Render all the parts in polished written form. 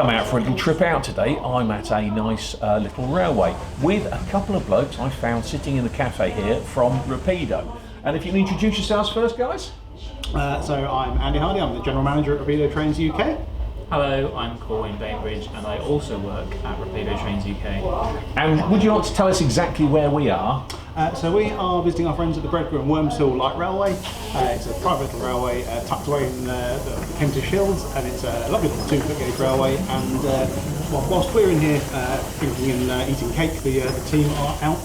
come out for a little trip out today. I'm at a nice little railway with a couple of blokes I found sitting in the cafe here from Rapido. And if you can introduce yourselves first, guys. So I'm Andy Hardy, I'm the General Manager at Rapido Trains UK. Hello, I'm Corwin Bainbridge and I also work at Rapido Trains UK. And would you like to tell us exactly where we are? So we are visiting our friends at the Bredgar and Wormshill Light Railway. It's a private little railway tucked away in the Kentish Hills, and it's a lovely little 2-foot gauge railway. And whilst we're in here drinking and eating cake, the team are out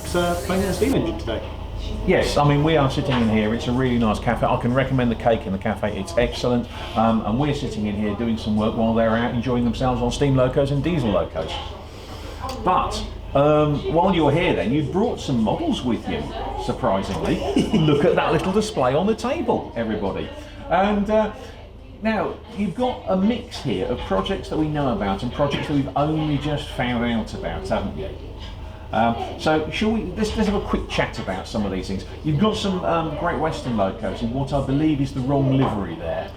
playing their steam engine today. Yes, I mean, we are sitting in here. It's a really nice cafe. I can recommend the cake in the cafe. It's excellent. And we're sitting in here doing some work while they're out enjoying themselves on steam locos and diesel locos. But while you're here then, you brought some models with you, surprisingly. Look at that little display on the table, everybody. And now, you've got a mix here of projects that we know about and projects that we've only just found out about, haven't you? So shall we, let's have a quick chat about some of these things. You've got some Great Western locos in what I believe is the wrong livery there.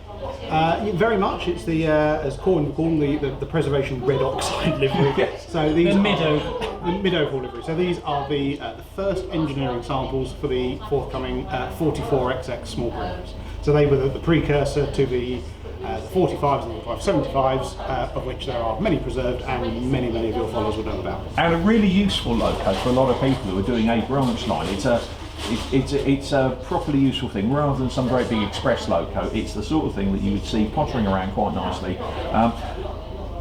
Very much. It's the, as Corwin would call them, the preservation red oxide livery. Yes. So these The are mid-overhaul livery. So these are the first engineering samples for the forthcoming 44XX small bringers. So they were the precursor to the 45s and the 75s, of which there are many preserved and many of your followers will know about. And a really useful loco for a lot of people who are doing a branch line. It's a properly useful thing rather than some great big express loco. It's the sort of thing that you would see pottering around quite nicely.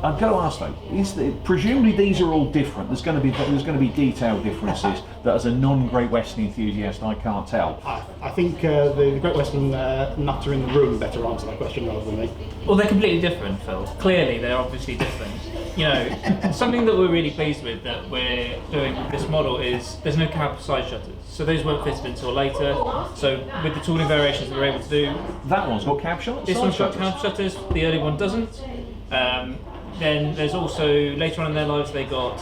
I've got to ask though, presumably these are all different. There's going to be detailed differences that as a non-Great Western enthusiast I can't tell. I think the Great Western nutter in the room better answer that question rather than me. Well, they're completely different, Phil. Clearly, they're obviously different. You know, something that we're really pleased with that we're doing with this model is there's no cab side shutters. So those weren't fitted until later. So with the tooling variations that we're able to do. That one's got cab shutters? This one's got cab shutters, the early one doesn't. Then there's also, later on in their lives, they got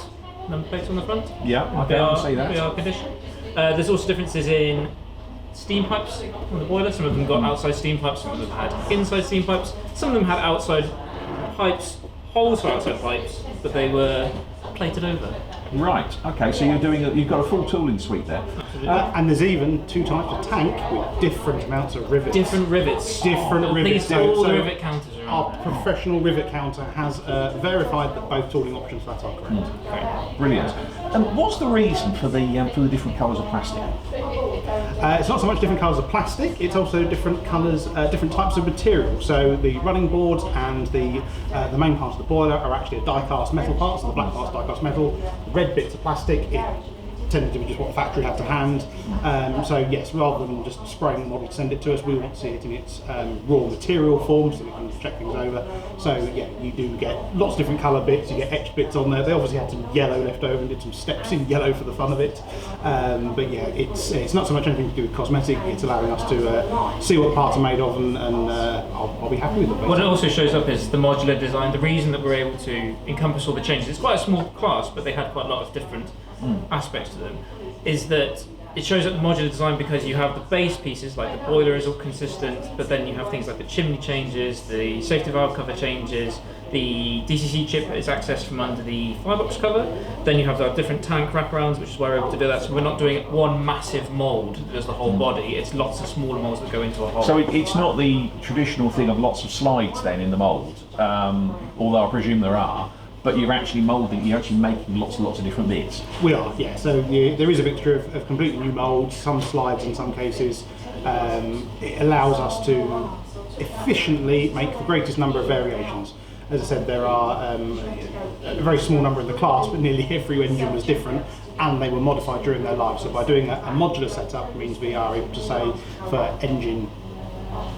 number plates on the front. Yeah, I can see that. VR condition. There's also differences in steam pipes on the boiler. Some of them got outside steam pipes, some of them had inside steam pipes. Some of them had outside pipes, holes for outside pipes, but they were plated over. Right, okay, so you've got a full tooling suite there. And there's even two types of tank with different amounts of rivets. Different rivets. Rivets. All the rivet counters are Our on. professional rivet counter has verified that both tooling options for that are correct. Okay. Brilliant. And what's the reason for the different colours of plastic? It's not so much different colours of plastic, it's also different colours, different types of material. So the running boards and the main part of the boiler are actually a die-cast metal part, so the black part's die-cast metal. The red bits are plastic. It tended to be just what the factory had to hand. So yes, rather than just spraying the model to send it to us, we want to see it in its raw material form so we can check things over. So yeah, you do get lots of different colour bits, you get etched bits on there. They obviously had some yellow left over and did some steps in yellow for the fun of it. But yeah, it's not so much anything to do with cosmetic, it's allowing us to see what parts are made of and I'll be happy with it. What it also shows up is the modular design. The reason that we're able to encompass all the changes, it's quite a small class, but they had quite a lot of different aspects to them, is that it shows up the modular design because you have the base pieces, like the boiler is all consistent, but then you have things like the chimney changes, the safety valve cover changes, the DCC chip is accessed from under the firebox cover, then you have the different tank wraparounds, which is where we're able to do that, so we're not doing one massive mould that does the whole body, it's lots of smaller moulds that go into a hole. So it's not the traditional thing of lots of slides then in the mould, although I presume there are. But you're actually moulding, you're actually making lots and lots of different bits. We are, yeah. So there is a mixture of completely new moulds, some slides in some cases. It allows us to efficiently make the greatest number of variations. As I said, there are a very small number in the class, but nearly every engine was different and they were modified during their life. So by doing a modular setup means we are able to say for engine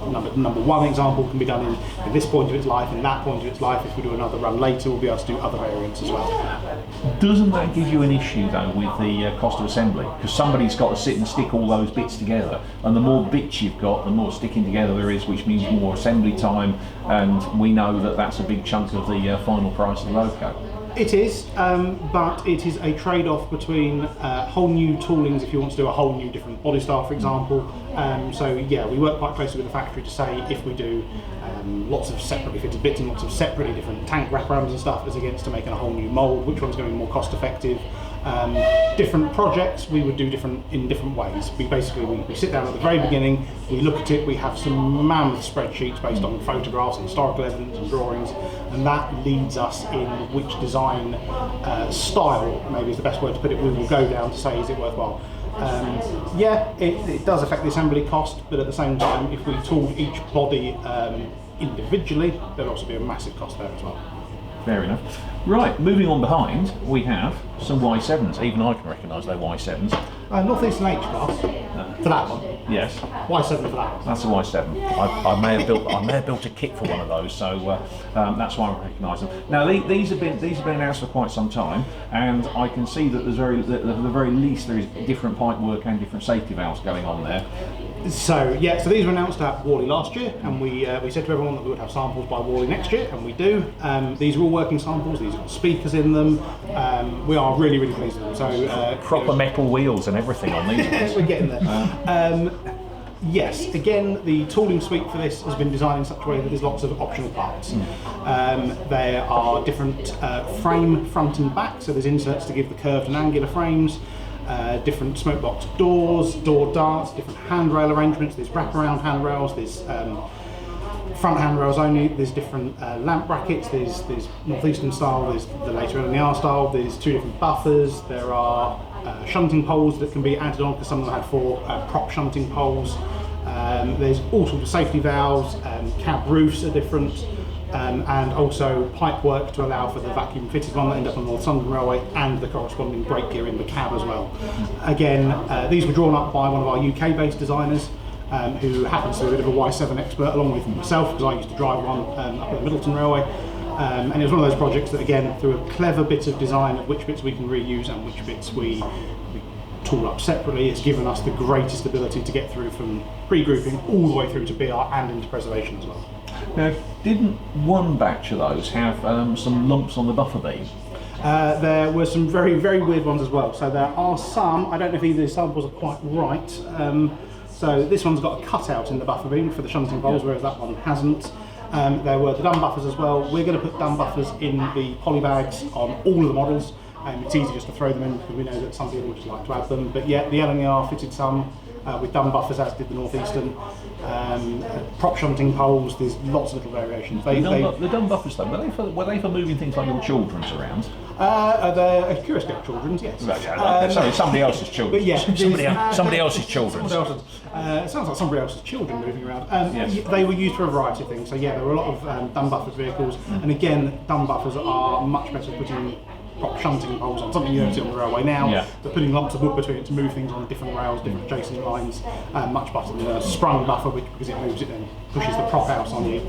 number one example can be done in this point of its life, in that point of its life. If we do another run later, we'll be able to do other variants as well. Doesn't that give you an issue though with the cost of assembly? Because somebody's got to sit and stick all those bits together, and the more bits you've got, the more sticking together there is, which means more assembly time, and we know that that's a big chunk of the final price of the loco. It is, but it is a trade-off between whole new toolings if you want to do a whole new different body style, for example. So yeah, we work quite closely with the factory to say if we do lots of separately fitted bits and lots of separately different tank wraparounds and stuff as against to making a whole new mould, which one's going to be more cost effective. Different projects we would do in different ways. We sit down at the very beginning, we look at it, we have some mammoth spreadsheets based on photographs and historical evidence and drawings, and that leads us in which design style, maybe is the best word to put it, we will go down to say is it worthwhile. Yeah, it does affect the assembly cost, but at the same time, if we tooled each body individually, there'd also be a massive cost there as well. Fair enough. Right, moving on behind, we have some Y7s. Even I can recognise they're Y7s. Northeastern H class for that one. Yes. Y7 for that one. That's a Y7. I may have built a kit for one of those, so that's why I recognise them. Now these have been announced for quite some time, and I can see that at the very least there is different pipe work and different safety valves going on there. So yeah, so these were announced at Worley last year, and we said to everyone that we would have samples by Worley next year, and we do. These are all working samples. These have got speakers in them. We are really pleased with them. So proper metal wheels and everything on these ones. We're getting there. Yes, again, the tooling suite for this has been designed in such a way that there's lots of optional parts. There are different frame front and back, so there's inserts to give the curved and angular frames. Different smoke box doors, door darts, different handrail arrangements. There's wraparound handrails, there's front handrails only, there's different lamp brackets, there's Northeastern style, there's the later LNR style, there's two different buffers, there are shunting poles that can be added on, because some of them had 4 prop shunting poles. There's all sorts of safety valves, cab roofs are different. And also pipe work to allow for the vacuum fitted one that ended up on the North London Railway, and the corresponding brake gear in the cab as well. Again, these were drawn up by one of our UK based designers who happens to be a bit of a Y7 expert along with myself, because I used to drive one up at the Middleton Railway. And it was one of those projects that, again, through a clever bit of design of which bits we can reuse and which bits we tool up separately, has given us the greatest ability to get through from pre-grouping all the way through to BR and into preservation as well. Now, didn't one batch of those have some lumps on the buffer beam? There were some very weird ones as well. So there are some, I don't know if either of these samples are quite right. So this one's got a cutout in the buffer beam for the shunting poles, whereas that one hasn't. There were the dumb buffers as well. We're going to put dumb buffers in the poly bags on all of the models. It's easy just to throw them in because we know that some people just like to add them. But yeah, the LNER fitted some with dumb buffers, as did the Northeastern. Prop shunting poles, there's lots of little variations. The dumb buffers though, were they for moving things like your children's around? They're curious about children's, yes. Sorry, somebody else's children. But yeah, somebody else's children. It sounds like somebody else's children moving around. Yes. They were used for a variety of things. So yeah, there were a lot of dumb buffered vehicles, and again, dumb buffers are much better at putting prop shunting poles on, something you don't see on the railway now. Yeah. But putting lumps of wood between it to move things on different rails, different adjacent lines, much better than a sprung buffer, because it moves it then pushes the prop out on you.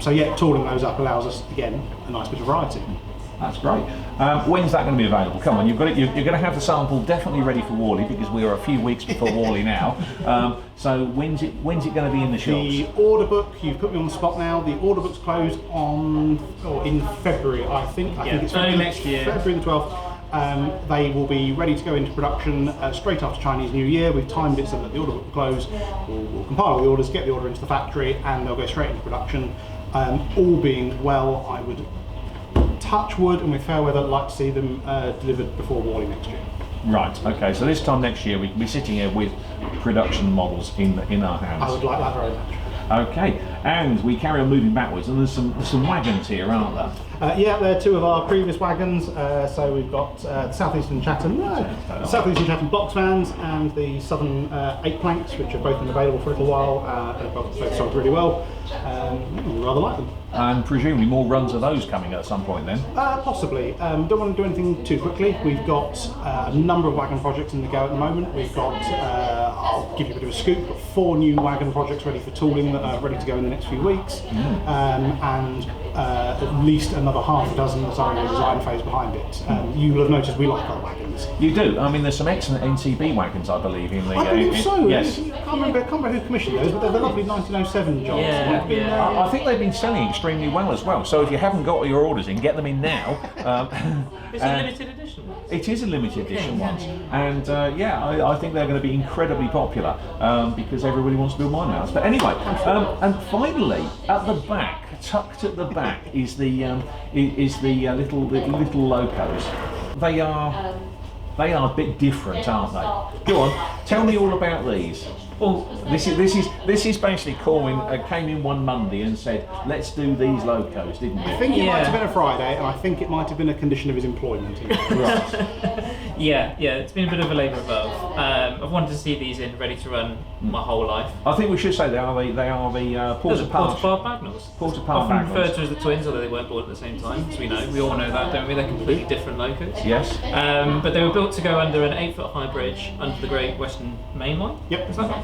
So yeah, tooling those up allows us, again, a nice bit of variety. That's great. When's that going to be available? Come on, you've got it. You're going to have the sample definitely ready for Worley, because we are a few weeks before Worley now. So when's it going to be in the shops? The order book, you've put me on the spot now. The order book's closed in February, I think. I think it's early next year. February the 12th. They will be ready to go into production straight after Chinese New Year. We've timed it so that the order book will close. We'll compile all the orders, get the order into the factory, and they'll go straight into production. All being well, I would touch wood, and with fair weather, I'd like to see them delivered before Worley next year. Right, okay, so this time next year we can be sitting here with production models in our hands. I would like that very much. Okay, and we carry on moving backwards, and there's some wagons here, aren't there? Yeah, they're 2 of our previous wagons. So we've got the Southeastern Chatham box vans and the Southern 8 planks, which have both been available for a little while and both sold really well. We rather like them. And presumably more runs of those coming at some point then? Possibly. Don't want to do anything too quickly. We've got a number of wagon projects in the go at the moment. We've got, I'll give you a bit of a scoop, we've got 4 new wagon projects ready for tooling that are ready to go in the next few weeks. And at least another half a dozen that are in the design phase behind it. You will have noticed we like our wagons. You do. I mean, there's some excellent NCB wagons, I believe, in the. I believe so. Yes. I can't remember who commissioned those, but they're the lovely 1907 jobs. Yeah. I think they've been selling extremely well as well. So if you haven't got your orders in, get them in now. Is it limited edition? It is a limited edition one, and I think they're going to be incredibly popular because everybody wants to build mine mounts. But anyway, and finally, at the back, tucked at the back, is the little locos. They are a bit different, aren't they? Go on, tell me all about these. Well, this is basically Corwin came in one Monday and said, let's do these locos, didn't you? I think it might have been a Friday, and I think it might have been a condition of his employment. Right. Yeah, it's been a bit of a labour of love. I've wanted to see these in ready to run my whole life. I think we should say they are the Porter Bar Bagnalls. Porter Bar Often Bagnalls. referred to as the twins, although they weren't born at the same time, as we know. We all know that, don't we? They're completely different locos. Yes. But they were built to go under an 8-foot high bridge under the Great Western Main Line. Yep. Is that right?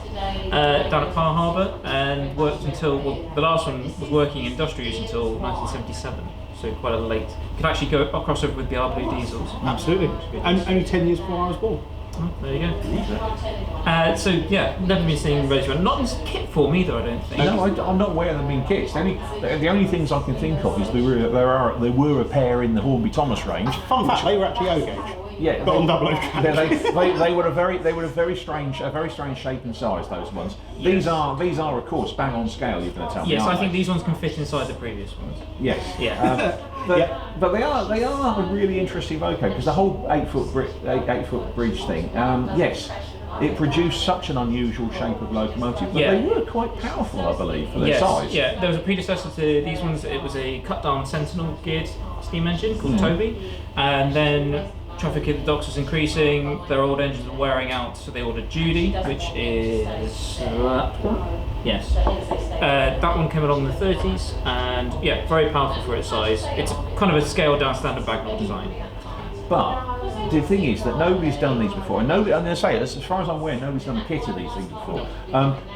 Down at Par Harbour, and worked until, well, the last one was working industrial use until 1977. So quite a late. Could actually go across over with the R Blue diesels. Absolutely. And only 10 years before I was born. Oh, there you go. So yeah, never been seeing ready to run. Not in kit form either, I don't think. No, I'm not aware of them being kits. The only things I can think of is there were a pair in the Hornby Thomas range. Fun fact, they were actually O gauge. Yeah, but on double O tracks. they were a very strange shape and size. Those ones. These are of course bang on scale. You're going to tell me. Yes, I think they? these ones can fit inside the previous ones. Yes. Yeah. But they are a really interesting loco because the whole 8-foot bridge thing. Yes. It produced such an unusual shape of locomotive, but they were quite powerful, I believe, for their size. Yeah, there was a predecessor to these ones. It was a cut-down Sentinel geared steam engine called Toby, and then traffic at the docks was increasing. Their old engines were wearing out, so they ordered Judy, which is that one. Yes, that one came along in the 30s, and yeah, very powerful for its size. It's kind of a scaled-down standard Bagnall design. But the thing is that nobody's done these before, and I'm going to say, as far as I'm aware, nobody's done a kit of these things before.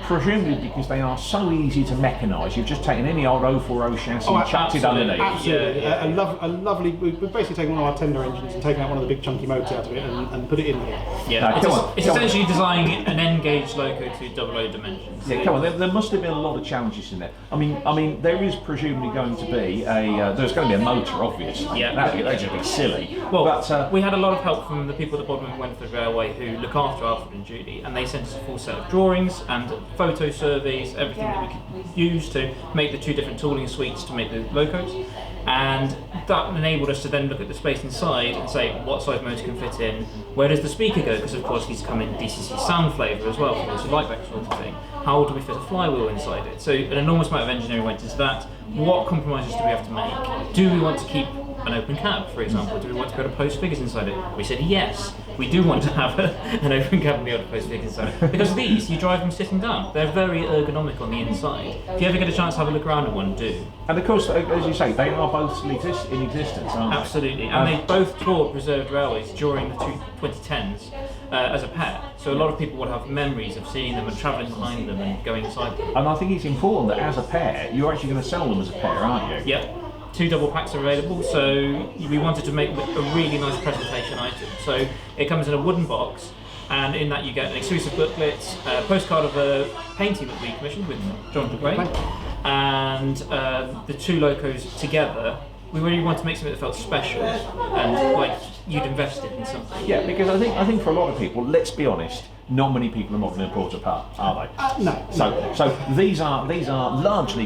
Presumably because they are so easy to mechanise. You've just taken any old 040 chassis and chucked it underneath. Absolutely, a lovely. We've basically taken one of our tender engines and taken out one of the big chunky motors out of it and put it in here. Yeah, it's essentially designing an N-gauge loco to 00 dimensions. Yeah, come on. There must have been a lot of challenges in there. I mean, there is presumably going to be there's going to be a motor, obviously. Yeah, that'd just be silly. Well, but we had a lot of help from the people at the bottom of Wentworth Railway who look after Alfred and Judy, and they sent us a full set of drawings and photo surveys, everything that we could use to make the two different tooling suites to make the locos. And that enabled us to then look at the space inside and say what size motor can fit in, where does the speaker go, because of course these come in DCC sound flavour as well, for those who like that sort of thing. How do we fit a flywheel inside it? So an enormous amount of engineering went into that. What compromises do we have to make? Do we want to keep an open cab, for example? Do we want to be able to post figures inside it? We said yes, we do want to have an open cab and be able to post figures inside it. Because these, you drive them sitting down. They're very ergonomic on the inside. If you ever get a chance to have a look around at one, do. And of course, as you say, they are both in existence, aren't they? Absolutely, and they both toured Reserved Railways during the 2010s as a pair. So a lot of people would have memories of seeing them and travelling behind them and going inside them. And I think it's important that as a pair, you're actually going to sell them as a pair, aren't you? Yep. 2 double packs are available, so we wanted to make a really nice presentation item. So it comes in a wooden box, and in that you get an exclusive booklet, a postcard of a painting that we commissioned with John DeGray, and the 2 locos together. We really wanted to make something that felt special and like you'd invested in something. Yeah, because I think for a lot of people, let's be honest, not many people are modelling a Porter Part, are they? No. So these are largely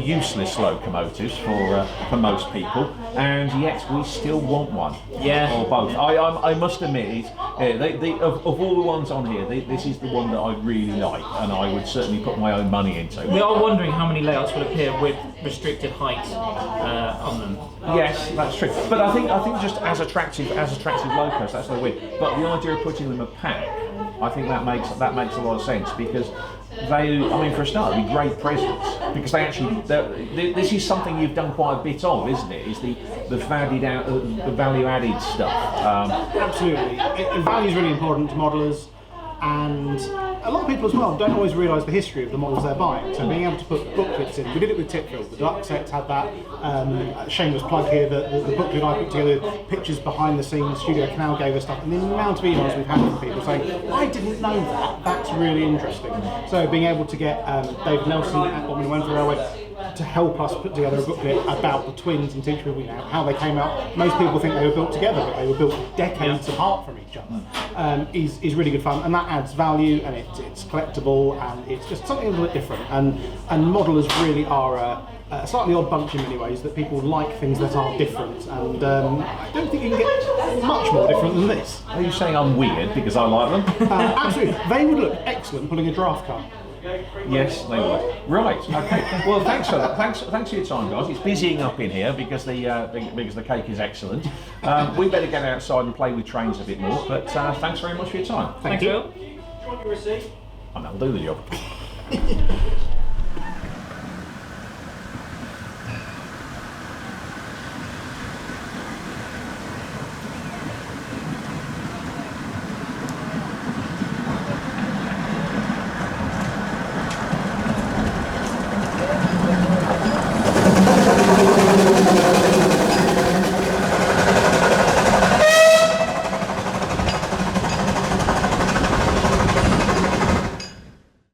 useless locomotives for most people, and yet we still want one. Yeah. Or both. I must admit, of all the ones on here, this is the one that I really like, and I would certainly put my own money into. We are wondering how many layouts will appear with restricted height on them. Yes, that's true. But I think just as attractive locos, that's the way. But the idea of putting them in a pack, I think that makes a lot of sense, because for a start, it'd be great presents, because this is something you've done quite a bit of, isn't it? Is the value added stuff. Absolutely, value is really important to modelers, and a lot of people as well don't always realise the history of the models they're buying. So being able to put booklets in, we did it with Tipfield. The Deluxe sets had that. Shameless plug here. The booklet I put together, pictures behind the scenes. Studio Canal gave us stuff, and the amount of emails we've had from people saying, "I didn't know that. That's really interesting." So being able to get David Nelson at Bodmin and Wentworth Railway to help us put together a booklet about the twins and teach people how they came out. Most people think they were built together, but they were built decades apart from each other. Is really good fun, and that adds value, and it's collectible, and it's just something a little bit different. And modelers really are a slightly odd bunch in many ways, that people like things that are different, and I don't think you can get much more different than this. Are you saying I'm weird because I like them? Absolutely, they would look excellent pulling a draft car. Yes, they would. Right. Okay. Well, thanks for that. Thanks for your time, guys. It's busying up in here because the cake is excellent. We better get outside and play with trains a bit more. But thanks very much for your time. Thank you. Phil. Do you want your receipt? And that'll do the job.